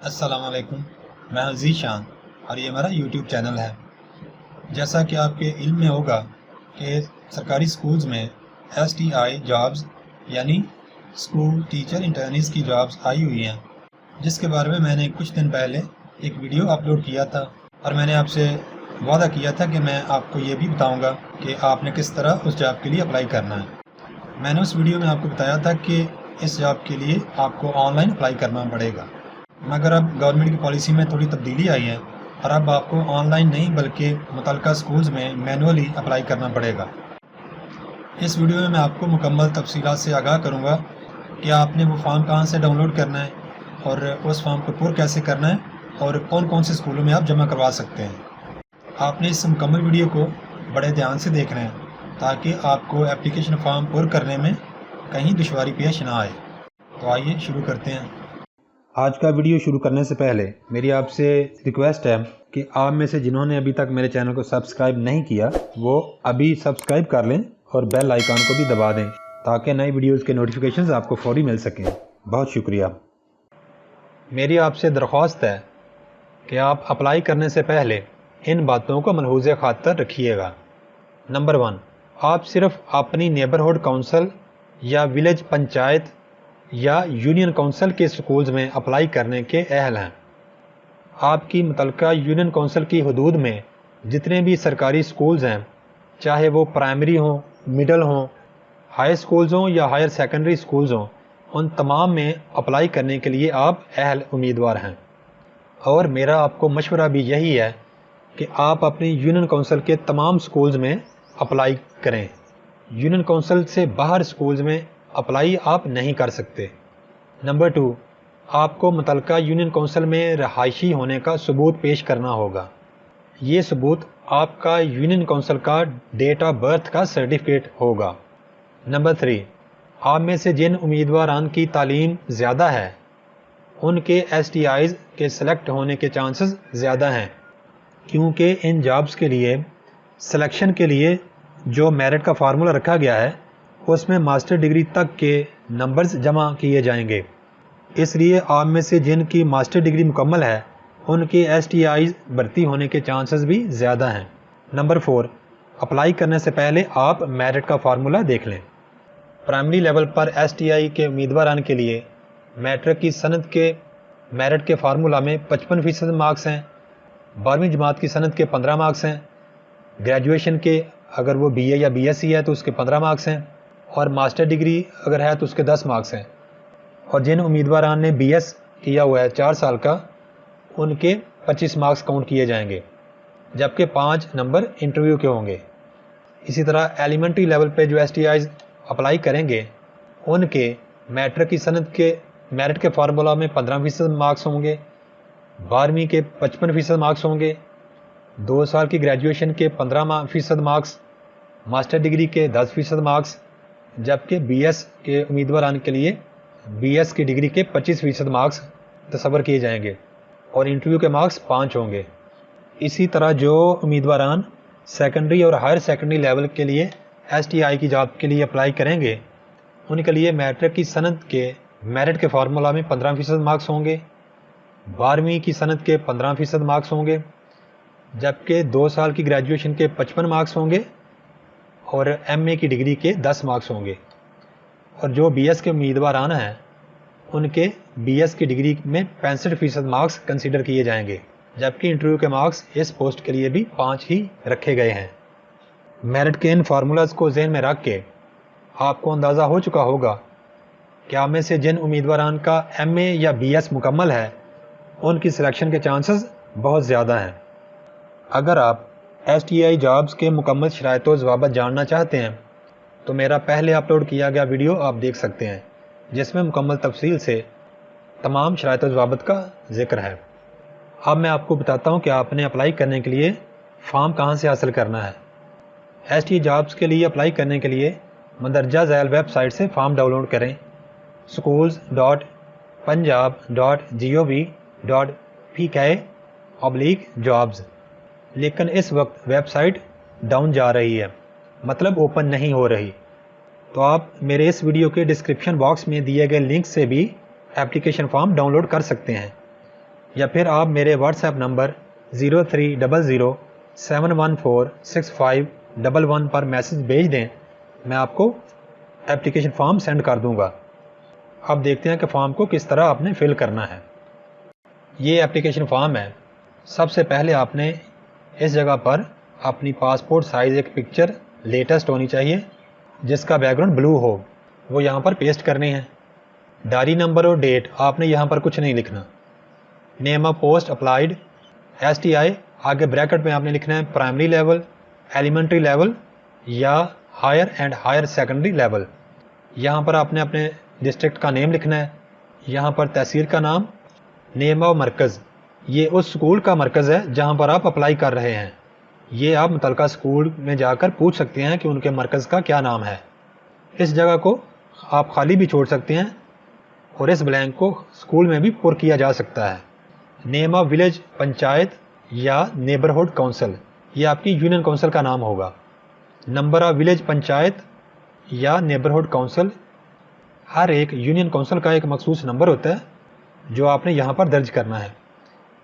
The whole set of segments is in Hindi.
अस्सलामुअलैकुम, मैं अज़ीज़ शान और ये मेरा यूट्यूब चैनल है। जैसा कि आपके इल्म में होगा कि सरकारी स्कूल्स में STI जॉब्स यानी स्कूल टीचर इंटर्नीज़ की जॉब्स आई हुई हैं, जिसके बारे में मैंने कुछ दिन पहले एक वीडियो अपलोड किया था और मैंने आपसे वादा किया था कि मैं आपको ये भी बताऊंगा कि आपने किस तरह उस जॉब के लिए अप्लाई करना है। मैंने उस वीडियो में आपको बताया था कि इस जॉब के लिए आपको ऑनलाइन अप्लाई करना पड़ेगा, मगर अब गवर्नमेंट की पॉलिसी में थोड़ी तब्दीली आई है और अब आपको ऑनलाइन नहीं बल्कि मुतल्लिका स्कूल्स में मैनुअली अप्लाई करना पड़ेगा। इस वीडियो में मैं आपको मुकम्मल तफसीलात से आगाह करूंगा कि आपने वो फॉर्म कहां से डाउनलोड करना है और उस फॉर्म को पुर कैसे करना है और कौन कौन से स्कूलों में आप जमा करवा सकते हैं। आपने इस मुकम्मल वीडियो को बड़े ध्यान से देखना है ताकि आपको एप्लीकेशन फॉर्म पुर करने में कहीं दुश्वारी पेश ना आए। तो आइए शुरू करते हैं। आज का वीडियो शुरू करने से पहले मेरी आपसे रिक्वेस्ट है कि आप में से जिन्होंने अभी तक मेरे चैनल को सब्सक्राइब नहीं किया वो अभी सब्सक्राइब कर लें और बेल आइकन को भी दबा दें ताकि नई वीडियोस के नोटिफिकेशंस आपको फौरी मिल सकें। बहुत शुक्रिया। मेरी आपसे दरख्वास्त है कि आप अप्लाई करने से पहले इन बातों को मलहूज़ खातर रखिएगा। नंबर 1, आप सिर्फ अपनी नेबरहुड काउंसिल या विलेज पंचायत या यूनियन काउंसिल के स्कूल्स में अप्लाई करने के अहल हैं। आपकी मुतल्लिका यूनियन काउंसिल की हदूद में जितने भी सरकारी स्कूल्स हैं, चाहे वो प्राइमरी हों, मिडल हों, हाई स्कूल्स हों या हायर सेकेंडरी स्कूल्स हों, उन तमाम में अप्लाई करने के लिए आप अहल उम्मीदवार हैं। और मेरा आपको मशवरा भी यही है कि आप अपनी यूनियन काउंसिल के तमाम स्कूल्स में अप्लाई करें। यूनियन काउंसिल से बाहर स्कूल्स में अप्लाई आप नहीं कर सकते। नंबर 2, आपको मुतल्लिका यूनियन काउंसिल में रहायशी होने का सबूत पेश करना होगा। ये सबूत आपका यूनियन काउंसिल का डेट ऑफ बर्थ का सर्टिफिकेट होगा। नंबर 3, आप में से जिन उम्मीदवारान की तालीम ज़्यादा है उनके STIs के सेलेक्ट होने के चांसेस ज़्यादा हैं, क्योंकि इन जॉब्स के लिए सिलेक्शन के लिए जो मेरिट का फार्मूला रखा गया है उसमें मास्टर डिग्री तक के नंबर्स जमा किए जाएंगे। इसलिए आप में से जिनकी मास्टर डिग्री मुकम्मल है उनके STIs भर्ती होने के चांसेस भी ज़्यादा हैं। नंबर 4, अप्लाई करने से पहले आप मेरिट का फार्मूला देख लें। प्राइमरी लेवल पर STI के उम्मीदवारान के लिए मैट्रिक की सनद के मेरिट के फार्मूला में 55% मार्क्स हैं, 12वीं जमात की सनद के 15 मार्क्स हैं, ग्रेजुएशन के अगर वो BA या BSc है तो उसके 15 मार्क्स हैं और मास्टर डिग्री अगर है तो उसके 10 मार्क्स हैं। और जिन उम्मीदवारान ने BS किया हुआ है 4 साल का उनके 25 मार्क्स काउंट किए जाएंगे, जबकि 5 नंबर इंटरव्यू के होंगे। इसी तरह एलिमेंट्री लेवल पे जो STIs अप्लाई करेंगे उनके मैट्रिक की सनद के मेरिट के फार्मूला में 15% मार्क्स होंगे, 12वीं के 55% मार्क्स होंगे, 2 साल की ग्रेजुएशन के 15% मार्क्स, मास्टर डिग्री के 10% मार्क्स, जबकि BS के उम्मीदवारान के लिए BS की डिग्री के 25% मार्क्स तस्वर किए जाएंगे और इंटरव्यू के मार्क्स 5 होंगे। इसी तरह जो उम्मीदवारान सेकेंडरी और हायर सेकेंडरी लेवल के लिए STI की जॉब के लिए अप्लाई करेंगे उनके लिए मैट्रिक की सनद के मेरिट के फार्मूला में 15% मार्क्स होंगे, 12वीं की सनद के 15% मार्क्स होंगे, जबकि 2 साल की ग्रेजुएशन के 55 मार्क्स होंगे और MA की डिग्री के 10 मार्क्स होंगे। और जो BS के उम्मीदवारान हैं उनके BS की डिग्री में 65% मार्क्स कंसीडर किए जाएंगे, जबकि इंटरव्यू के मार्क्स इस पोस्ट के लिए भी 5 ही रखे गए हैं। मेरिट के इन फार्मूलाज को जहन में रख के आपको अंदाज़ा हो चुका होगा कि आप में से जिन उम्मीदवारान का MA या BS मुकम्मल है उनकी सिलेक्शन के चांसेस बहुत ज़्यादा हैं। अगर आप STI जॉब्स के मुकम्मल शराइत व ज़वाबित जानना चाहते हैं तो मेरा पहले अपलोड किया गया वीडियो आप देख सकते हैं, जिसमें मुकम्मल तफसील से तमाम शराइत व ज़वाबित का जिक्र है। अब मैं आपको बताता हूं कि आपने अप्लाई करने के लिए फ़ॉर्म कहां से हासिल करना है। STI जॉब्स के लिए अप्लाई करने के लिए मंदरजा झैल वेबसाइट से फ़ॉर्म डाउनलोड करें schools.punjab.gov.pk/jobs। लेकिन इस वक्त वेबसाइट डाउन जा रही है, मतलब ओपन नहीं हो रही। तो आप मेरे इस वीडियो के डिस्क्रिप्शन बॉक्स में दिए गए लिंक से भी एप्लीकेशन फॉर्म डाउनलोड कर सकते हैं। या फिर आप मेरे व्हाट्सएप नंबर 0300714651 पर मैसेज भेज दें, मैं आपको एप्लीकेशन फॉर्म सेंड कर दूंगा। अब देखते हैं कि फॉर्म को किस तरह आपने फिल करना है। ये एप्लीकेशन फॉर्म है। सबसे पहले आपने इस जगह पर अपनी पासपोर्ट साइज़ एक पिक्चर लेटेस्ट होनी चाहिए जिसका बैकग्राउंड ब्लू हो, वो यहाँ पर पेस्ट करनी है। डायरी नंबर और डेट आपने यहाँ पर कुछ नहीं लिखना। Name of post applied, STI आगे ब्रैकेट में आपने लिखना है प्राइमरी लेवल, एलिमेंट्री लेवल या higher and higher secondary level. यहाँ पर आपने अपने डिस्ट्रिक्ट का नेम लिखना है। यहाँ पर तहसील का नाम, नेम ऑफ मरकज़, ये उस स्कूल का मरकज़ है जहाँ पर आप अप्लाई कर रहे हैं। ये आप मुतलका स्कूल में जाकर पूछ सकते हैं कि उनके मरकज़ का क्या नाम है। इस जगह को आप खाली भी छोड़ सकते हैं और इस ब्लैंक को स्कूल में भी पुर किया जा सकता है। नेम ऑफ विलेज, पंचायत या नेबरहुड काउंसिल, ये आपकी यूनियन काउंसिल का नाम होगा। नंबर ऑफ विलेज, पंचायत या नेबरहुड काउंसिल, हर एक यूनियन काउंसिल का एक मखसूस नंबर होता है जो आपने यहाँ पर दर्ज करना है।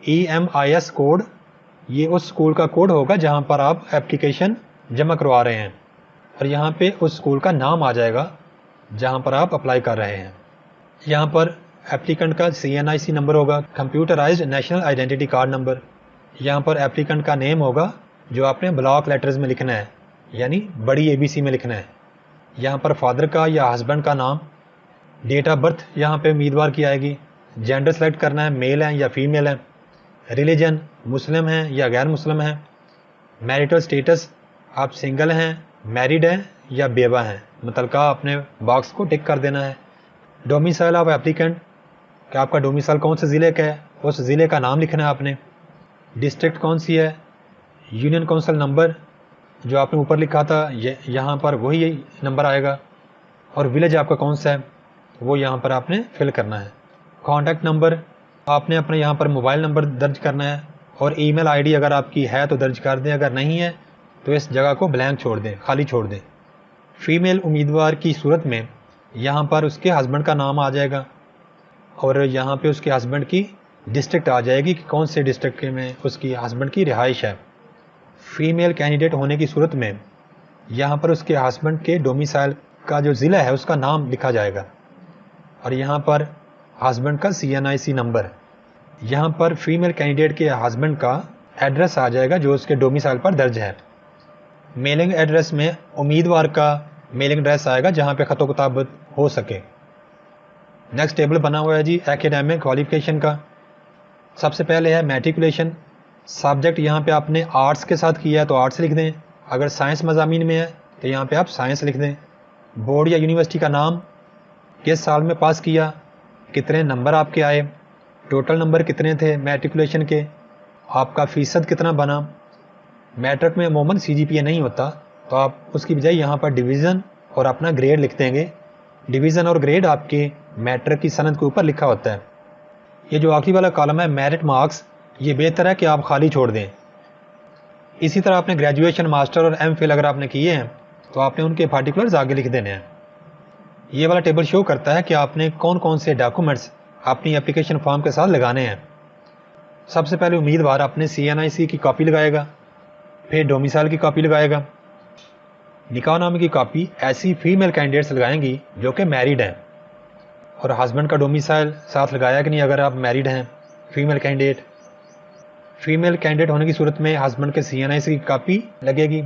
EMIS कोड, ये उस स्कूल का कोड होगा जहाँ पर आप एप्लीकेशन जमा करवा रहे हैं और यहाँ पे उस स्कूल का नाम आ जाएगा जहाँ पर आप अप्लाई कर रहे हैं। यहाँ पर एप्लीकेंट का CNIC नंबर होगा, computerised national identity card number. यहाँ पर एप्लीकेंट का नेम होगा जो आपने ब्लॉक लेटर्स में लिखना है, यानी बड़ी ABC में लिखना है। यहाँ पर फादर का या हस्बैंड का नाम, डेट ऑफ बर्थ यहाँ पे उम्मीदवार की आएगी, जेंडर सेलेक्ट करना है, मेल है या फीमेल है, रिलीजन मुस्लिम है या गैर मुस्लिम है, मैरिटल स्टेटस आप सिंगल हैं, मैरिड हैं या बेवा हैं, मुतलका अपने बॉक्स को टिक कर देना है। डोमिसाइल ऑफ एप्लीकेंट, कि आपका डोमिसाइल कौन से ज़िले का है, उस ज़िले का नाम लिखना है आपने। डिस्ट्रिक्ट कौन सी है, यूनियन काउंसिल नंबर जो आपने ऊपर लिखा था यहाँ पर वही नंबर आएगा, और विलेज आपका कौन सा है वो यहाँ पर आपने फिल करना है। कॉन्टैक्ट नंबर आपने अपने यहाँ पर मोबाइल नंबर दर्ज करना है और ईमेल आईडी अगर आपकी है तो दर्ज कर दें, अगर नहीं है तो इस जगह को ब्लैंक छोड़ दें, खाली छोड़ दें। फीमेल उम्मीदवार की सूरत में यहाँ पर उसके हस्बैंड का नाम आ जाएगा और यहाँ पे उसके हस्बैंड की डिस्ट्रिक्ट आ जाएगी कि कौन से डिस्ट्रिक्ट में उसकी हस्बैंड की रिहाइश है। फीमेल कैंडिडेट होने की सूरत में यहाँ पर उसके हस्बैंड के डोमिसाइल का जो ज़िला है उसका नाम लिखा जाएगा और यहाँ पर हस्बैंड का CNIC नंबर। यहाँ पर फीमेल कैंडिडेट के हस्बैंड का एड्रेस आ जाएगा जो उसके डोमिसाइल पर दर्ज है। मेलिंग एड्रेस में उम्मीदवार का मेलिंग एड्रेस आएगा जहाँ पे ख़तो किताबत हो सके। नेक्स्ट टेबल बना हुआ है जी एकेडमिक क्वालिफिकेशन का। सबसे पहले है मैट्रिकुलेशन। सब्जेक्ट यहाँ पे आपने आर्ट्स के साथ किया है तो आर्ट्स लिख दें, अगर साइंस मज़ामीन में है तो यहाँ पे आप साइंस लिख दें। बोर्ड या यूनिवर्सिटी का नाम, किस साल में पास किया, कितने नंबर आपके आए, टोटल नंबर कितने थे मैट्रिकुलेशन के, आपका फ़ीसद कितना बना। मैट्रिक में अमूमन CGPA नहीं होता तो आप उसकी बजाय यहाँ पर डिवीज़न और अपना ग्रेड लिख देंगे। डिवीज़न और ग्रेड आपके मैट्रिक की सनद के ऊपर लिखा होता है। ये जो आखिरी वाला कॉलम है मेरिट मार्क्स, ये बेहतर है कि आप खाली छोड़ दें। इसी तरह आपने ग्रेजुएशन, मास्टर और MPhil अगर आपने किए हैं तो आपने उनके पार्टिकुलर्स आगे लिख देने हैं। ये वाला टेबल शो करता है कि आपने कौन कौन से डॉक्यूमेंट्स अपनी एप्लीकेशन फॉर्म के साथ लगाने हैं। सबसे पहले उम्मीदवार अपने CNIC की कॉपी लगाएगा, फिर डोमिसाइल की कॉपी लगाएगा। निकाहनामे की कॉपी ऐसी फीमेल कैंडिडेट्स लगाएंगी जो कि मैरिड हैं, और हस्बैंड का डोमिसाइल साथ लगाया कि नहीं अगर आप मैरिड हैं। फीमेल कैंडिडेट होने की सूरत में हस्बैंड के CNIC की कॉपी लगेगी।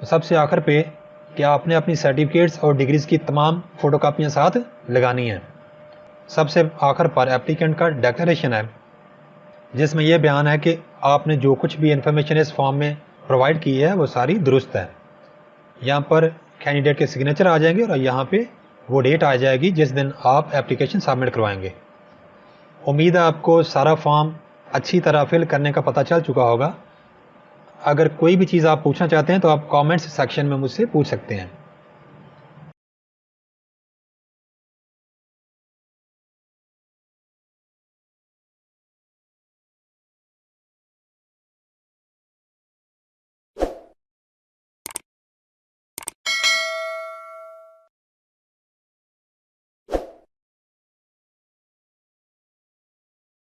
सबसे आखिर पे कि आपने अपनी सर्टिफिकेट्स और डिग्रीज़ की तमाम फ़ोटोकॉपियाँ साथ लगानी हैं। सबसे आखिर पर एप्लीकेंट का डिक्लेरेशन है जिसमें यह बयान है कि आपने जो कुछ भी इन्फॉर्मेशन इस फॉर्म में प्रोवाइड की है वो सारी दुरुस्त है। यहाँ पर कैंडिडेट के सिग्नेचर आ जाएंगे और यहाँ पे वो डेट आ जाएगी जिस दिन आप एप्लीकेशन सबमिट करवाएंगे। उम्मीद है आपको सारा फॉर्म अच्छी तरह फिल करने का पता चल चुका होगा। अगर कोई भी चीज़ आप पूछना चाहते हैं तो आप कमेंट्स सेक्शन में मुझसे पूछ सकते हैं।